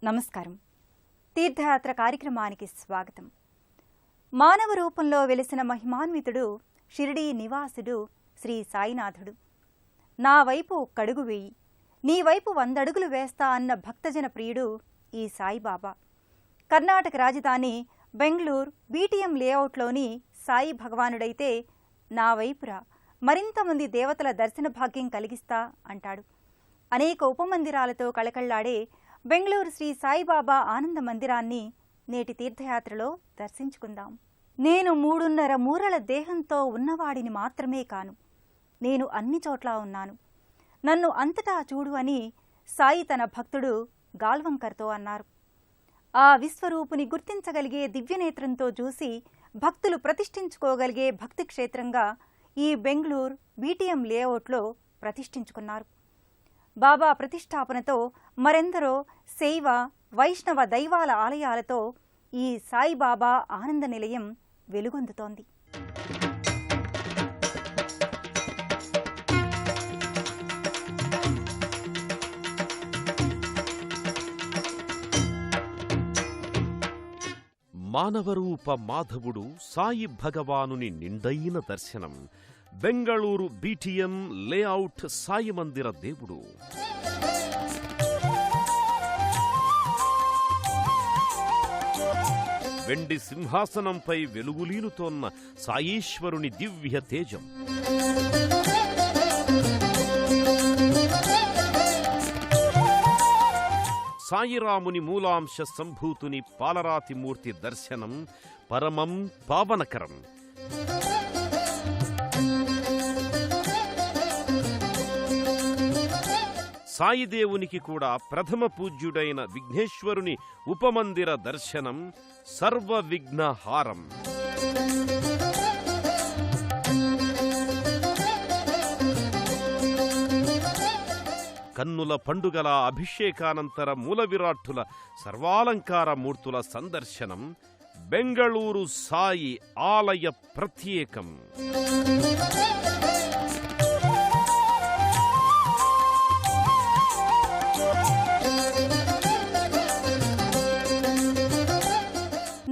నమస్కారం. తీర్థయాత్ర కార్యక్రమానికి స్వాగతం. మానవ రూపంలో వెలిసిన మహిమాన్వితుడు షిరిడీ నివాసుడు శ్రీ సాయినాథుడు. నా వైపు ఒక్కడుగు వేయి, నీ వైపు 100 అడుగులు వేస్తా అన్న భక్తజన ప్రియుడు ఈ సాయిబాబా. కర్ణాటక రాజధాని బెంగళూరు బీటీఎం లేఅవుట్లోని సాయి భగవానుడైతే నా వైపురా, మరింతమంది దేవతల దర్శన భాగ్యం కలిగిస్తా అంటాడు. అనేక ఉపమందిరాలతో కళకళ్లాడే బెంగళూరు శ్రీ సాయిబాబా ఆనంద మందిరాన్ని నేటి తీర్థయాత్రలో దర్శించుకుందాం. నేను 3.5 మూరల దేహంతో ఉన్నవాడిని మాత్రమే కాను, నేను అన్ని చోట్లా ఉన్నాను, నన్ను అంతటా చూడు అని సాయి తన భక్తుడు గాల్వంకర్తో అన్నారు. ఆ విశ్వరూపుని గుర్తించగలిగే దివ్యనేత్రంతో చూసి భక్తులు ప్రతిష్ఠించుకోగలిగే భక్తి క్షేత్రంగా ఈ బెంగళూరు బీటీఎం లేఅవుట్లో ప్రతిష్ఠించుకున్నారు. బాబా ప్రతిష్టాపనతో మరెందరో శైవ వైష్ణవ దైవాల ఆలయాలతో ఈ సాయిబాబా ఆనంద నిలయం వెలుగొందుతోంది. మానవరూప మాధవుడు సాయి భగవానుని నిండైన దర్శనం. బెంగళూరు బీటీఎం లేఅవుట్ సాయి మందిర దేవుడు. వెండి సింహాసనంపై వెలుగులీనుతోన్న సాయీశ్వరుని దివ్య తేజం. సాయిరాముని మూలాంశ సంభూతుని పాలరాతిమూర్తి దర్శనం పరమం పావనకరం. సాయిదేవునికి కూడా ప్రథమ పూజ్యుడైన విఘ్నేశ్వరుని ఉపమందిర దర్శనం సర్వ విఘ్నహారం. కన్నుల పండుగల అభిషేకానంతర మూల విరాట్టుల సర్వాలంకార మూర్తుల సందర్శనం బెంగళూరు సాయి ఆలయ ప్రత్యేకం.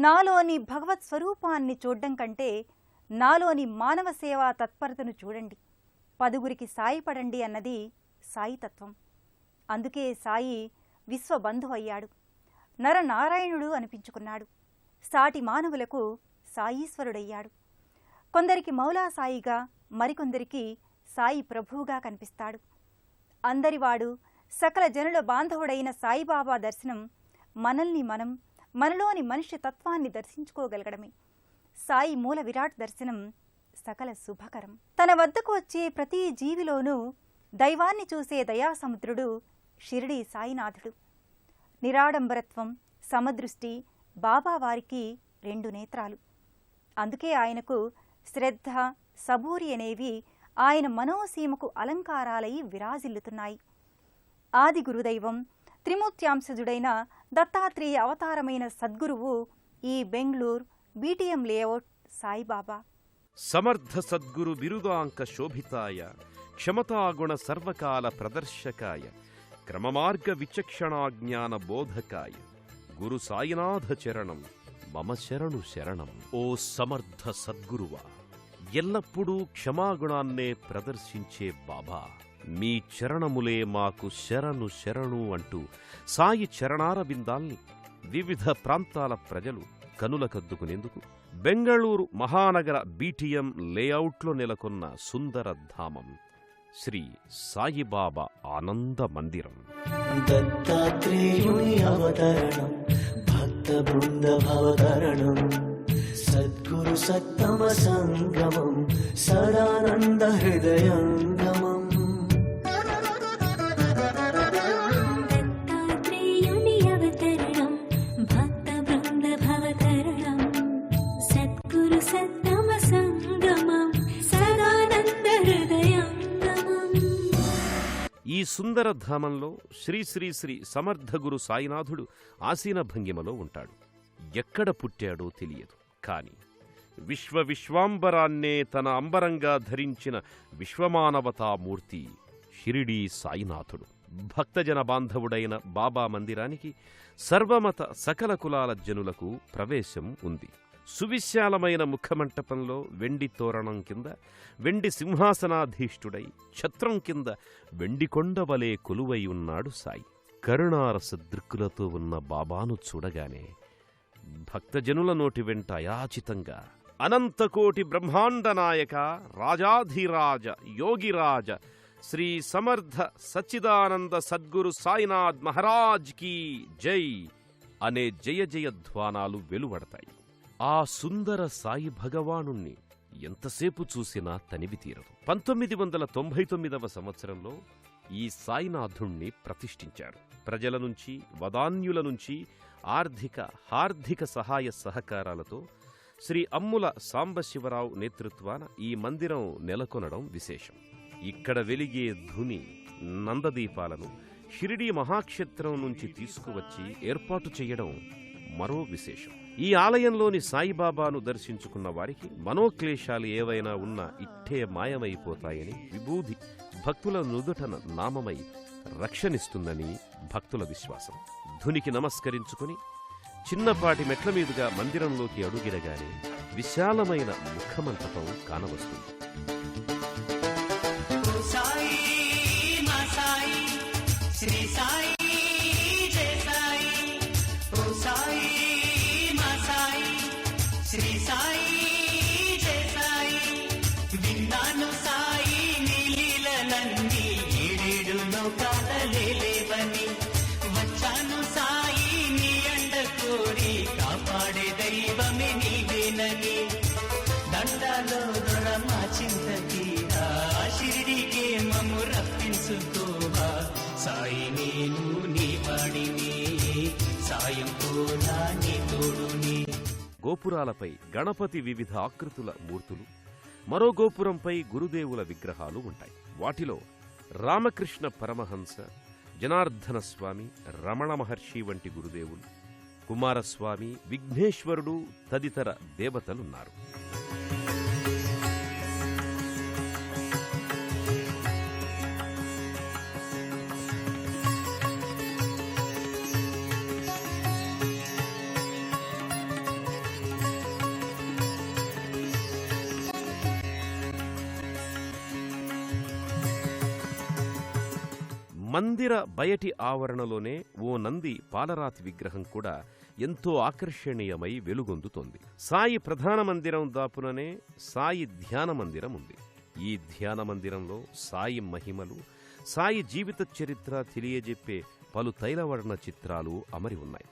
నాలోని భగవత్ స్వరూపాన్ని చూడ్డం కంటే నాలోని మానవ సేవా తత్పరతను చూడండి, 10గురికి సాయపడండి అన్నది సాయితత్వం. అందుకే సాయి విశ్వబంధు అయ్యాడు, నరనారాయణుడు అనిపించుకున్నాడు, సాటి మానవులకు సాయీశ్వరుడయ్యాడు. కొందరికి మౌలా సాయిగా, మరికొందరికి సాయి ప్రభువుగా కనిపిస్తాడు. అందరివాడు, సకల జనుల బాంధవుడైన సాయిబాబా దర్శనం మనలోని మనిషి తత్వాన్ని దర్శించుకోగలగడమే. సాయి మూల విరాట్ దర్శనం సకల శుభకరం. తన వద్దకు వచ్చే ప్రతి జీవిలోనూ దైవాన్ని చూసే దయాసముద్రుడు షిరిడీ సాయినాథుడు. నిరాడంబరత్వం, సమదృష్టి బాబావారికి 2 నేత్రాలు. అందుకే ఆయనకు శ్రద్ధ, సబూరి అనేవి ఆయన మనోసీమకు అలంకారాలై విరాజిల్లుతున్నాయి. ఆది గురుదైవం త్రిమూర్త్యాంశజుడైన దత్తాత్రేయ అవతారమైన సద్గురువు ఈ బెంగళూరు బీటీఎం లేఅవుట్ సాయిబాబా. సమర్థ సద్గురు బిరుదాంక శోభితాయ, క్షమతాగుణ సర్వకాల ప్రదర్శకాయ, క్రమమార్గ విచక్షణాజ్ఞాన బోధకాయ, గురు సాయినాథ చరణం మమ శరణు శరణం. ఓ సమర్థ సద్గురువా, ఎల్లప్పుడూ క్షమాగుణాన్నే ప్రదర్శించే బాబా, మీ చరణములే మాకు శరణు శరణు అంటూ సాయి చరణారబిందాల్ని వివిధ ప్రాంతాల ప్రజలు కనులకద్దుకునేందుకు బెంగళూరు మహానగర బీటీఎం లేఅవుట్లో నెలకొన్న సుందర ధామం శ్రీ సాయిబాబా ఆనంద మందిరం. దత్తాత్రేయుని అవతరణం, భక్త బృంద భవతరణం, సద్గురు సత్తమ సంగమం, సదానంద హృదయంగమం. ఈ సుందర ధామంలో శ్రీ శ్రీ శ్రీ సమర్థ గురు సాయినాథుడు ఆసీన భంగిమలో ఉంటాడు. ఎక్కడ పుట్టాడో తెలియదు, కాని విశ్వాంబరాన్నే తన అంబరంగా ధరించిన విశ్వమానవతామూర్తి షిరిడీ సాయినాథుడు. భక్తజన బాంధవుడైన బాబా మందిరానికి సర్వమత సకల కులాల జనులకు ప్రవేశం ఉంది. సువిశాలమైన ముఖమంటపంలో వెండి తోరణం కింద వెండి సింహాసనాధీష్ఠుడై ఛత్రం కింద వెండి కొండవలే కొలువై ఉన్నాడు సాయి. కరుణారస దృక్కులతో ఉన్న బాబాను చూడగానే భక్తజనుల నోటి వెంట అయాచితంగా అనంతకోటి బ్రహ్మాండ నాయక రాజాధిరాజ యోగిరాజ శ్రీ సమర్థ సచ్చిదానంద సద్గురు సాయినాథ్ మహారాజ్ కీ జై అనే జయ జయధ్వానాలు వెలువడతాయి. ఆ సుందర సాయి భగవానుణ్ణి ఎంతసేపు చూసినా తనివి తీరదు. 1999వ సంవత్సరంలో ఈ సాయినాథుణ్ణి ప్రతిష్ఠించారు. ప్రజల నుంచి వదాన్యుల నుంచి హార్దిక సహాయ సహకారాలతో శ్రీ అమ్ముల సాంబశివరావు నేతృత్వాన ఈ మందిరం నెలకొనడం విశేషం. ఇక్కడ వెలిగే ధుని నందదీపాలను షిరిడీ మహాక్షేత్రం నుంచి తీసుకువచ్చి ఏర్పాటు చేయడం మరో విశేషం. ఈ ఆలయంలోని సాయిబాబాను దర్శించుకున్న వారికి మనోక్లేశాలు ఏవైనా ఉన్నా ఇట్టే మాయమైపోతాయని విభూది భక్తుల నుదుటన నామమై రక్షణిస్తుందని భక్తుల విశ్వాసం. ధునికి నమస్కరించుకుని చిన్నపాటి మెట్ల మీదుగా మందిరంలోకి అడుగిడగానే విశాలమైన ముఖమంటపం కానవస్తుంది. గోపురాలపై గణపతి వివిధ ఆకృతుల మూర్తులు, మరో గోపురంపై గురుదేవుల విగ్రహాలు ఉంటాయి. వాటిలో రామకృష్ణ పరమహంస, జనార్దన స్వామి, రమణ మహర్షి వంటి గురుదేవులు, కుమారస్వామి, విఘ్నేశ్వరుడు తదితర దేవతలున్నారు. మందిర బయటి ఆవరణలోనే ఓ నంది పాలరాతి విగ్రహం కూడా ఎంతో ఆకర్షణీయమై వెలుగొందుతోంది. సాయి ప్రధాన మందిరం దాపుననే సాయి ధ్యాన మందిరం ఉంది. ఈ ధ్యాన మందిరంలో సాయి మహిమలు, సాయి జీవిత చరిత్ర తెలియజెప్పే పలు తైలవర్ణ చిత్రాలు అమరి ఉన్నాయి.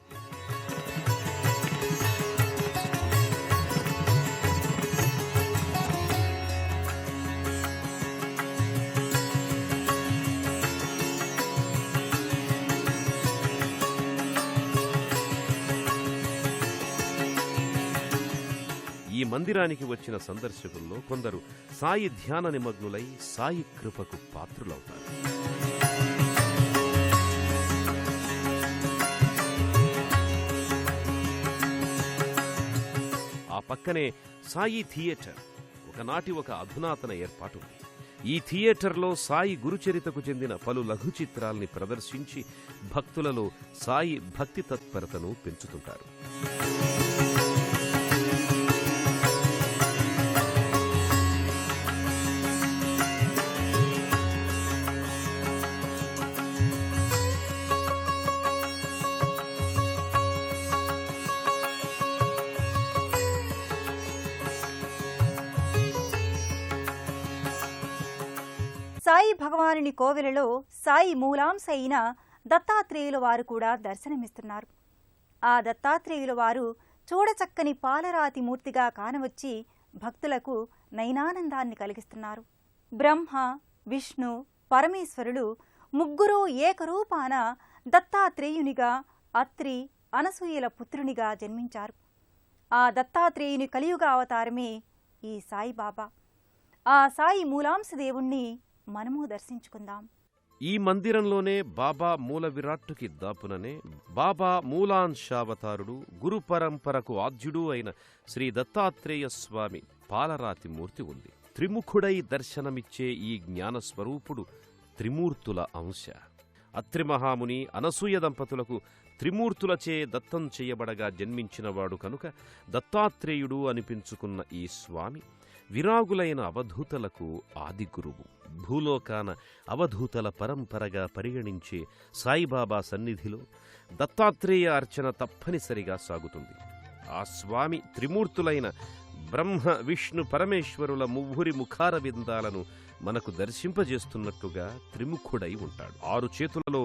ఈ మందిరానికి వచ్చిన సందర్శకుల్లో కొందరు సాయి ధ్యాన నిమగ్నులై సాయి కృపకు పాత్రులవుతారు. ఆ పక్కనే సాయి థియేటర్, ఒకనాటి ఒక అధునాతన ఏర్పాటు. ఈ థియేటర్లో సాయి గురుచరితకు చెందిన పలు లఘు చిత్రాల్ని ప్రదర్శించి భక్తులలో సాయి భక్తి తత్పరతను పెంచుతుంటారు. సాయి భగవానుని కోవెలలో సాయి మూలాంశ అయిన దత్తాత్రేయుల వారు కూడా దర్శనమిస్తున్నారు. ఆ దత్తాత్రేయుల వారు చూడచక్కని పాలరాతి మూర్తిగా కానవచ్చి భక్తులకు నయనానందాన్ని కలిగిస్తున్నారు. బ్రహ్మ, విష్ణు, పరమేశ్వరులు ముగ్గురూ ఏకరూపాన దత్తాత్రేయునిగా, అత్రి, అనసూయల పుత్రునిగా జన్మించారు. ఆ దత్తాత్రేయుని కలియుగ అవతారమే ఈ సాయిబాబా. ఆ సాయి మూలాంశ దేవుణ్ణి మనము దర్శించుకుందాం. ఈ మందిరంలోనే బాబా మూల విరాట్టుకి దాపుననే బాబా మూలాంశావతారుడు, గురు పరంపరకు ఆద్యుడు అయిన శ్రీ దత్తాత్రేయ స్వామి పాలరాతి మూర్తి ఉంది. త్రిముఖుడై దర్శనమిచ్చే ఈ జ్ఞానస్వరూపుడు త్రిమూర్తుల అంశ. అత్రి మహాముని అనసూయ దంపతులకు త్రిమూర్తులచే దత్తం చెయ్యబడగా జన్మించినవాడు కనుక దత్తాత్రేయుడు అనిపించుకున్న ఈ స్వామి విరాగులైన అవధూతలకు ఆది గురువు. భూలోకాన అవధూతల పరంపరగా పరిగణించే సాయిబాబా సన్నిధిలో దత్తాత్రేయ అర్చన తప్పనిసరిగా సాగుతుంది. ఆ స్వామి త్రిమూర్తులైన బ్రహ్మ విష్ణు పరమేశ్వరుల మువ్వురి ముఖార విందాలను మనకు దర్శింపజేస్తున్నట్టుగా త్రిముఖుడై ఉంటాడు. 6 చేతులలో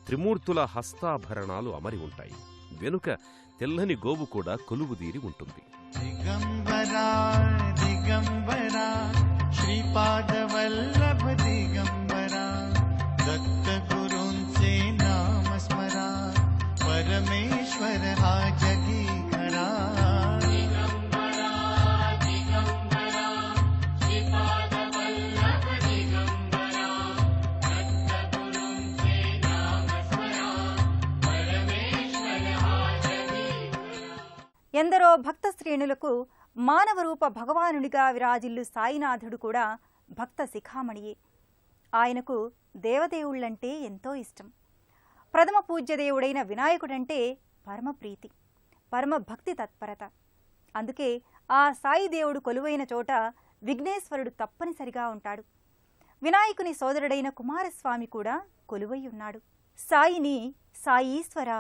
త్రిమూర్తుల హస్తాభరణాలు అమరి ఉంటాయి. వెనుక తెల్లని గోవు కూడా కొలువుదీరి ఉంటుంది. దిగంబరా దిగంబరా శ్రీపాదవల్లభ దిగంబరా దత్త గురుంచే నామస్మరా పరమేశ్వర హా జగీకరా. ఎందరో భక్త శ్రేణులకు మానవరూప భగవానుడిగా విరాజిల్లు సాయినాథుడు కూడా భక్త శిఖామణియే. ఆయనకు దేవదేవుళ్లంటే ఎంతో ఇష్టం. ప్రథమ పూజ్యదేవుడైన వినాయకుడంటే పరమప్రీతి, పరమ భక్తి తత్పరత. అందుకే ఆ సాయి దేవుడు కొలువైన చోట విఘ్నేశ్వరుడు తప్పనిసరిగా ఉంటాడు. వినాయకుని సోదరుడైన కుమారస్వామి కూడా కొలువై ఉన్నాడు. సాయిని సాయీశ్వర,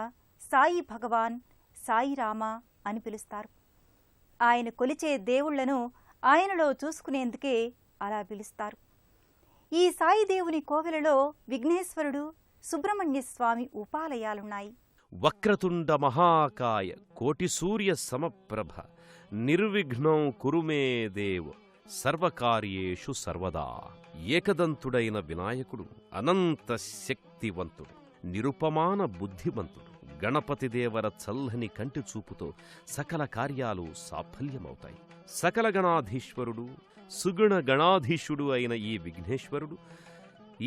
సాయి భగవాన్, సాయిరామ అని పిలుస్తారు. ఆయన కొలిచే దేవుళ్లను ఆయనలో చూసుకునేందుకే అలా పిలుస్తారు. ఈ సాయి దేవుని కోవెలలో విఘ్నేశ్వరుడు, సుబ్రహ్మణ్య స్వామి ఉపాలయాలున్నాయి. వక్రతుండ మహాకాయ కోటి సూర్య సమప్రభ నిర్విఘ్నం కురుమే దేవ్ సర్వకార్యేషు సర్వదా. ఏకదంతుడైన వినాయకుడు అనంత శక్తివంతుడు, నిరుపమాన బుద్ధిమంతుడు. గణపతిదేవర చల్లని కంటి చూపుతో సకల కార్యాలు సాఫల్యమవుతాయి. సకల గణాధీశ్వరుడు, సుగుణ గణాధీశుడు అయిన ఈ విఘ్నేశ్వరుడు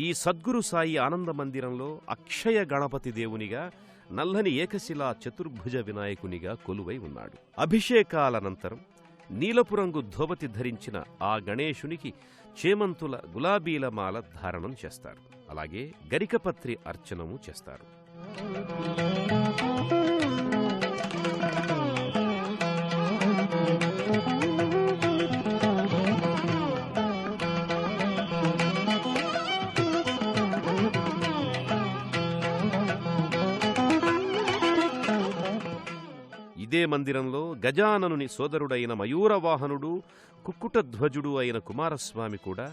ఈ సద్గురు సాయి ఆనంద మందిరంలో అక్షయ గణపతి దేవునిగా, నల్లని ఏకశిలా చతుర్భుజ వినాయకునిగా కొలువై ఉన్నాడు. అభిషేకాలనంతరం నీలపు రంగు ధోవతి ధరించిన ఆ గణేశునికి చేమంతుల గులాబీల మాల ధారణం చేస్తారు. అలాగే గరికపత్రి అర్చనము చేస్తారు. ఇదే మందిరంలో గజాననుని సోదరుడైన మయూరవాహనుడు, కుక్కుటధ్వజుడు అయిన కుమారస్వామి కూడా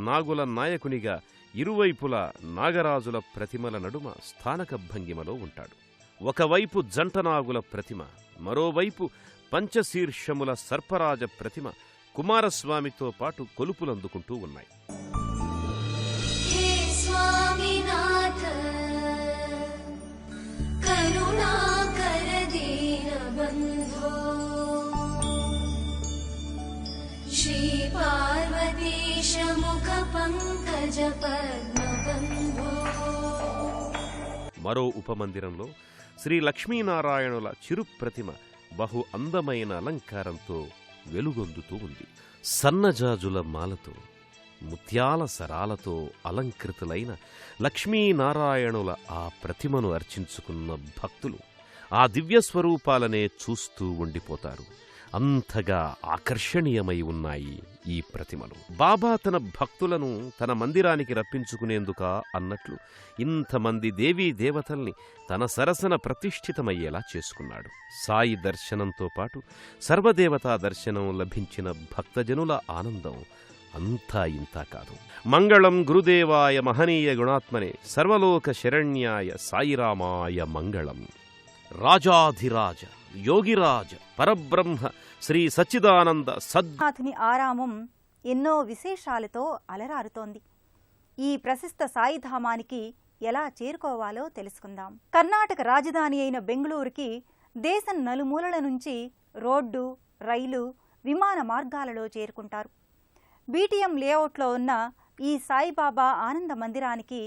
నాగుల నాయకునిగా ఇరువైపులా నాగరాజుల ప్రతిమల నడుమ స్థానక భంగిమలో ఉంటాడు. ఒకవైపు జంటనాగుల ప్రతిమ, మరోవైపు పంచశీర్షముల సర్పరాజ ప్రతిమ కుమారస్వామితో పాటు కొలుపులందుకుంటూ ఉన్నాయి. మరో ఉపమందిరంలో శ్రీ లక్ష్మీనారాయణుల చిరు ప్రతిమ బహు అందమైన అలంకారంతో వెలుగొందుతూ ఉంది. సన్నజాజుల మాలతో, ముత్యాల సరాలతో అలంకృతులైన లక్ష్మీనారాయణుల ఆ ప్రతిమను అర్చించుకున్న భక్తులు ఆ దివ్యస్వరూపాలనే చూస్తూ ఉండిపోతారు. అంతగా ఆకర్షణీయమై ఉన్నాయి ఈ ప్రతిమలు. బాబా తన భక్తులను తన మందిరానికి రప్పించుకునేందుకా అన్నట్లు ఇంతమంది దేవీ దేవతల్ని తన సరసన ప్రతిష్ఠితమయ్యేలా చేసుకున్నాడు. సాయి దర్శనంతో పాటు సర్వదేవతా దర్శనం లభించిన భక్తజనుల ఆనందం అంతా ఇంతా కాదు. మంగళం గురుదేవాయ మహనీయ గుణాత్మనే సర్వలోక శరణ్యాయ సాయిరామాయ మంగళం. రాజాధిరాజ యోగిరాజ పరబ్రహ్మ శ్రీ సచ్చిదానంద సద్నాథుని ఆరామం ఎన్నో విశేషాలతో అలరారుతోంది. ఈ ప్రశస్త సాయిధామానికి ఎలా చేరుకోవాలో తెలుసుకుందాం. కర్ణాటక రాజధాని అయిన బెంగళూరుకి దేశం నలుమూలల నుంచి రోడ్డు, రైలు, విమాన మార్గాలలో చేరుకుంటారు. బీటీఎం లేఅవుట్లో ఉన్న ఈ సాయిబాబా ఆనంద మందిరానికి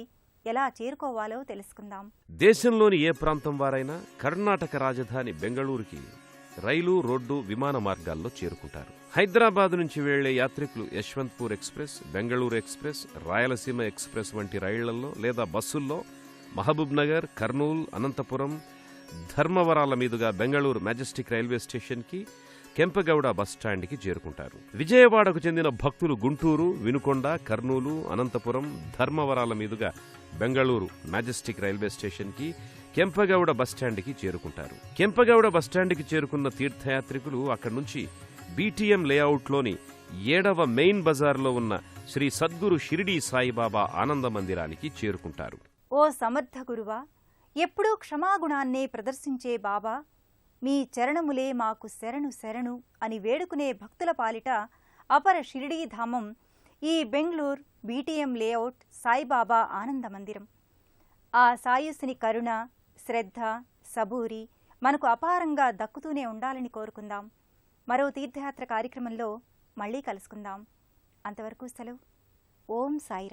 ఎలా చేరుకోవాలో తెలుసుకుందాం. దేశంలోని ఏ ప్రాంతం వారైనా కర్ణాటక రాజధాని బెంగళూరుకి రైలు, రోడ్డు, విమాన మార్గాల్లో చేరుకుంటారు. హైదరాబాద్ నుంచి వెళ్లే యాత్రికులు Yeshwantpur express, Bengaluru express, Rayalaseema express వంటి రైళ్లలో లేదా బస్సుల్లో మహబూబ్ నగర్, కర్నూల్, అనంతపురం, ధర్మవరాల మీదుగా బెంగళూరు మెజెస్టిక్ రైల్వే స్టేషన్కి, కెంపగౌడ బస్టాండ్కి చేరుకుంటారు. విజయవాడకు చెందిన భక్తులు గుంటూరు, వినుకొండ, కర్నూలు, అనంతపురం, ధర్మవరాల మీదుగా బెంగళూరు మెజెస్టిక్ రైల్వే స్టేషన్కి, కెంపగౌడ బస్టాండ్కి చేరుకుంటారు. కెంపగౌడ బస్టాండ్కి చేరుకున్న తీర్థయాత్రికులు అక్కడి నుంచి బీటీఎం లేఅవుట్లోని 7వ మెయిన్ బజార్లో ఉన్న శ్రీ సద్గురు షిరిడీ సాయిబాబా ఆనంద మందిరానికి చేరుకుంటారు. ఓ సమర్థ గురువా, ఎప్పుడూ క్షమాగుణాన్నే ప్రదర్శించే బాబా, మీ చరణములే మాకు శరణు శరణు అని వేడుకునే భక్తుల పాలిట అపర షిరిడీధామం ఈ బెంగళూరు బీటీఎం లేఅవుట్ సాయిబాబా ఆనంద మందిరం. ఆ సాయుస్సుని కరుణ, శ్రద్ధ, సబూరి మనకు అపారంగా దక్కుతూనే ఉండాలని కోరుకుందాం. మరో తీర్థయాత్ర కార్యక్రమంలో మళ్ళీ కలుసుకుందాం. అంతవరకు సెలవు. ఓం సాయిరాం.